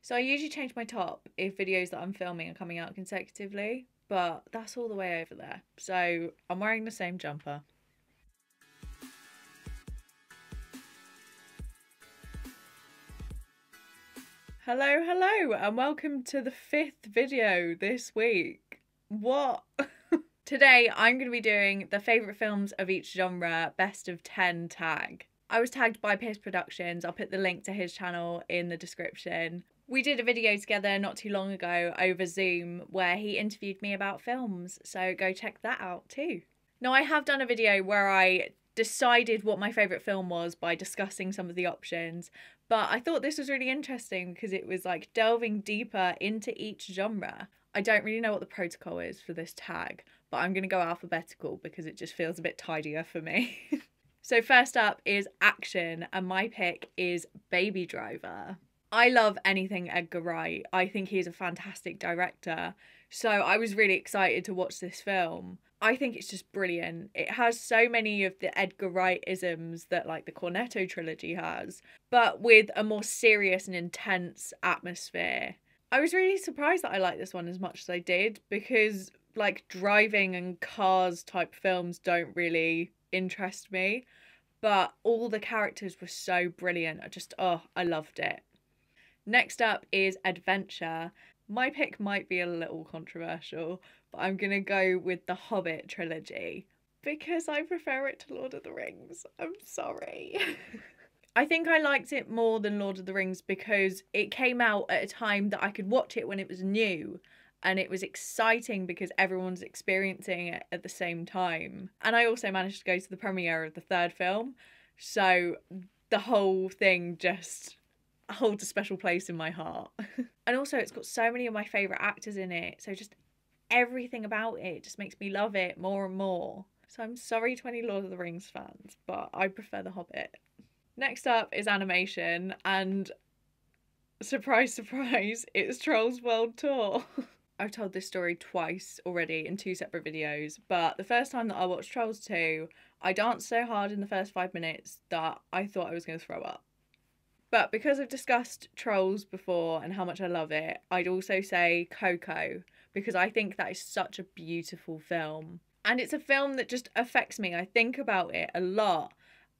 So I usually change my top if videos that I'm filming are coming out consecutively, but that's all the way over there. So I'm wearing the same jumper. Hello, and welcome to the 5th video this week. What? Today I'm going to be doing the favourite films of each genre, best of 10 tag. I was tagged by Pierce Productions. I'll put the link to his channel in the description. We did a video together not too long ago over Zoom where he interviewed me about films, so go check that out too. Now, I have done a video where I decided what my favourite film was by discussing some of the options, but I thought this was really interesting because it was like delving deeper into each genre. I don't really know what the protocol is for this tag, but I'm going to go alphabetical because it just feels a bit tidier for me. So first up is action, and my pick is Baby Driver. I love anything Edgar Wright. I think he's a fantastic director. So I was really excited to watch this film. I think it's just brilliant. It has so many of the Edgar Wright-isms that like the Cornetto trilogy has, but with a more serious and intense atmosphere. I was really surprised that I liked this one as much as I did because like driving and cars type films don't really interest me, but all the characters were so brilliant. I loved it. Next up is adventure. My pick might be a little controversial, but I'm gonna go with the Hobbit trilogy because I prefer it to Lord of the Rings. I'm sorry. I think I liked it more than Lord of the Rings because it came out at a time that I could watch it when it was new, and it was exciting because everyone's experiencing it at the same time. And I also managed to go to the premiere of the third film, so the whole thing just holds a special place in my heart. And also it's got so many of my favourite actors in it, so just everything about it just makes me love it more and more. So I'm sorry to any Lord of the Rings fans, but I prefer The Hobbit. Next up is animation, and surprise, surprise, it's Trolls World Tour. I've told this story twice already in 2 separate videos, but the first time that I watched Trolls 2, I danced so hard in the first 5 minutes that I thought I was going to throw up. But because I've discussed Trolls before and how much I love it, I'd also say Coco, because I think that is such a beautiful film. And it's a film that just affects me. I think about it a lot,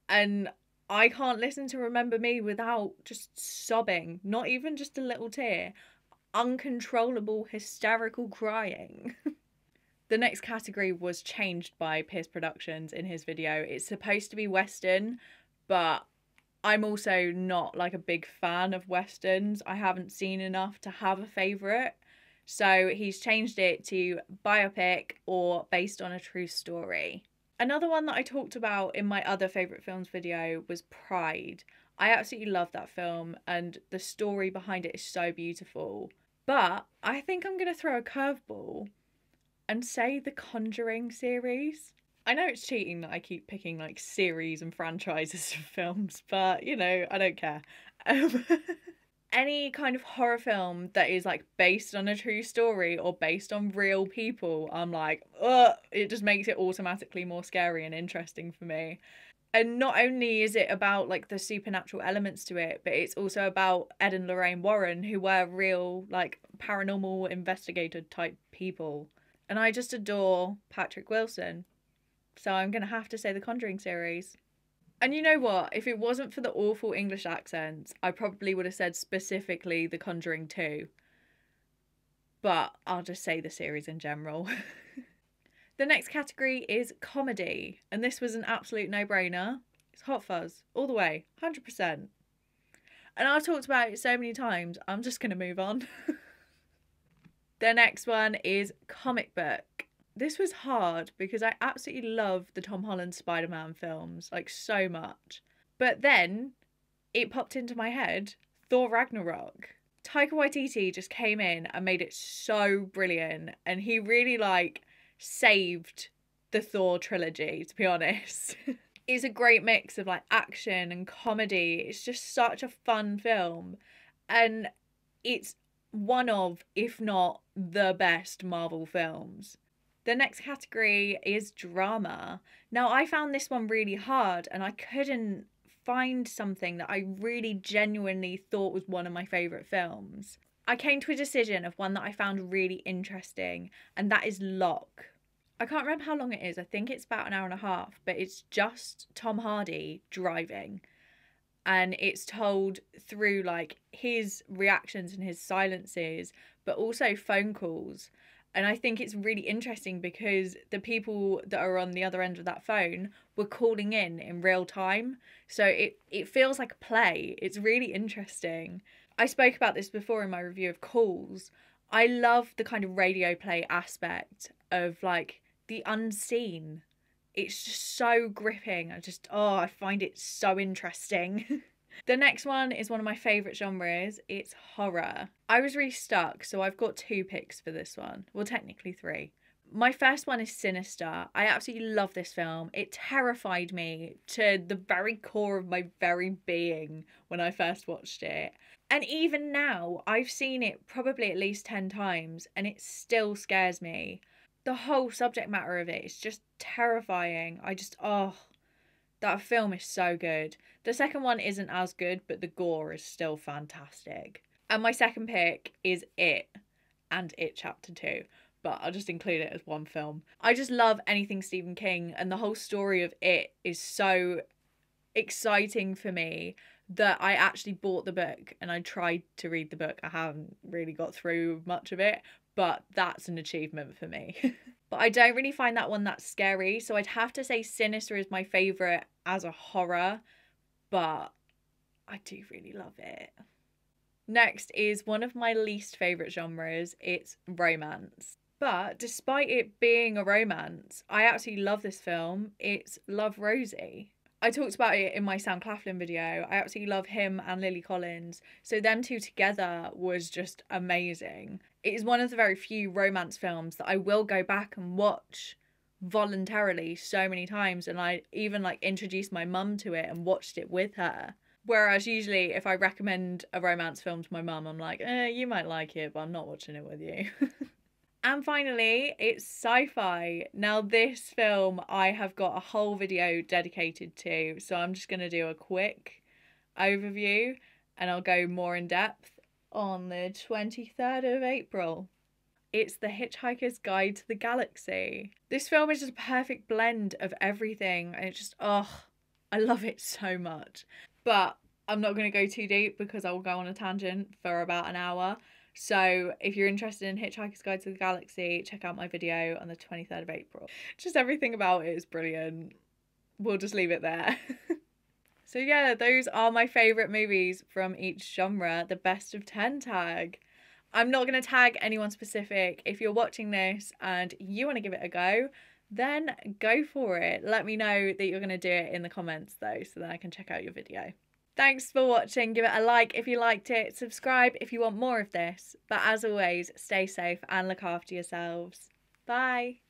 and I can't listen to Remember Me without just sobbing, not even just a little tear. Uncontrollable, hysterical crying. The next category was changed by Pierce Productions in his video. It's supposed to be Western, but I'm also not like a big fan of Westerns. I haven't seen enough to have a favourite. So he's changed it to biopic or based on a true story. Another one that I talked about in my other favourite films video was Pride. I absolutely love that film and the story behind it is so beautiful. But I think I'm going to throw a curveball and say the Conjuring series. I know it's cheating that I keep picking like series and franchises of films, but you know, I don't care. Any kind of horror film that is like based on a true story or based on real people, I'm like, ugh, it just makes it automatically more scary and interesting for me. And not only is it about like the supernatural elements to it, but it's also about Ed and Lorraine Warren, who were real like paranormal investigator type people. And I just adore Patrick Wilson. So I'm going to have to say the Conjuring series. And you know what? If it wasn't for the awful English accents, I probably would have said specifically The Conjuring 2. But I'll just say the series in general. The next category is comedy. And this was an absolute no-brainer. It's Hot Fuzz. All the way. 100%. And I've talked about it so many times, I'm just going to move on. The next one is comic book. This was hard because I absolutely love the Tom Holland Spider-Man films, like so much. But then it popped into my head, Thor Ragnarok. Taika Waititi just came in and made it so brilliant, and he really like saved the Thor trilogy, to be honest. It's a great mix of like action and comedy. It's just such a fun film, and it's one of, if not the best Marvel films. The next category is drama. Now, I found this one really hard and I couldn't find something that I really genuinely thought was one of my favourite films. I came to a decision of one that I found really interesting, and that is Locke. I can't remember how long it is. I think it's about an hour and a half, but it's just Tom Hardy driving. And it's told through like his reactions and his silences, but also phone calls. And I think it's really interesting because the people that are on the other end of that phone were calling in real time. So it feels like a play. It's really interesting. I spoke about this before in my review of Calls. I love the kind of radio play aspect of like the unseen. It's just so gripping. I find it so interesting. The next one is one of my favourite genres. It's horror. I was really stuck, so I've got 2 picks for this one. Well, technically 3. My first one is Sinister. I absolutely love this film. It terrified me to the very core of my very being when I first watched it. And even now, I've seen it probably at least 10 times and it still scares me. The whole subject matter of it is just terrifying. That film is so good. The second one isn't as good, but the gore is still fantastic. And my second pick is It and It Chapter 2. But I'll just include it as one film. I just love anything Stephen King, and the whole story of It is so exciting for me that I actually bought the book and I tried to read the book. I haven't really got through much of it, but that's an achievement for me. But I don't really find that one that scary, so I'd have to say Sinister is my favourite as a horror, but I do really love it. Next is one of my least favourite genres. It's romance. But despite it being a romance, I absolutely love this film. It's Love, Rosie. I talked about it in my Sam Claflin video. I absolutely love him and Lily Collins. So them two together was just amazing. It is one of the very few romance films that I will go back and watch voluntarily so many times. And I even like introduced my mum to it and watched it with her. Whereas usually if I recommend a romance film to my mum, I'm like, you might like it, but I'm not watching it with you. And finally, it's Sci-Fi. Now this film I have got a whole video dedicated to, so I'm just going to do a quick overview and I'll go more in depth on the 23rd of April. It's The Hitchhiker's Guide to the Galaxy. This film is just a perfect blend of everything and it's just, I love it so much. But I'm not going to go too deep because I will go on a tangent for about an hour. So if you're interested in Hitchhiker's Guide to the Galaxy, check out my video on the 23rd of April. Just everything about it is brilliant. We'll just leave it there. So yeah, those are my favourite movies from each genre, the best of 10 tag. I'm not going to tag anyone specific. If you're watching this and you want to give it a go, then go for it. Let me know that you're going to do it in the comments though, so that I can check out your video. Thanks for watching. Give it a like if you liked it. Subscribe if you want more of this. But as always, stay safe and look after yourselves. Bye.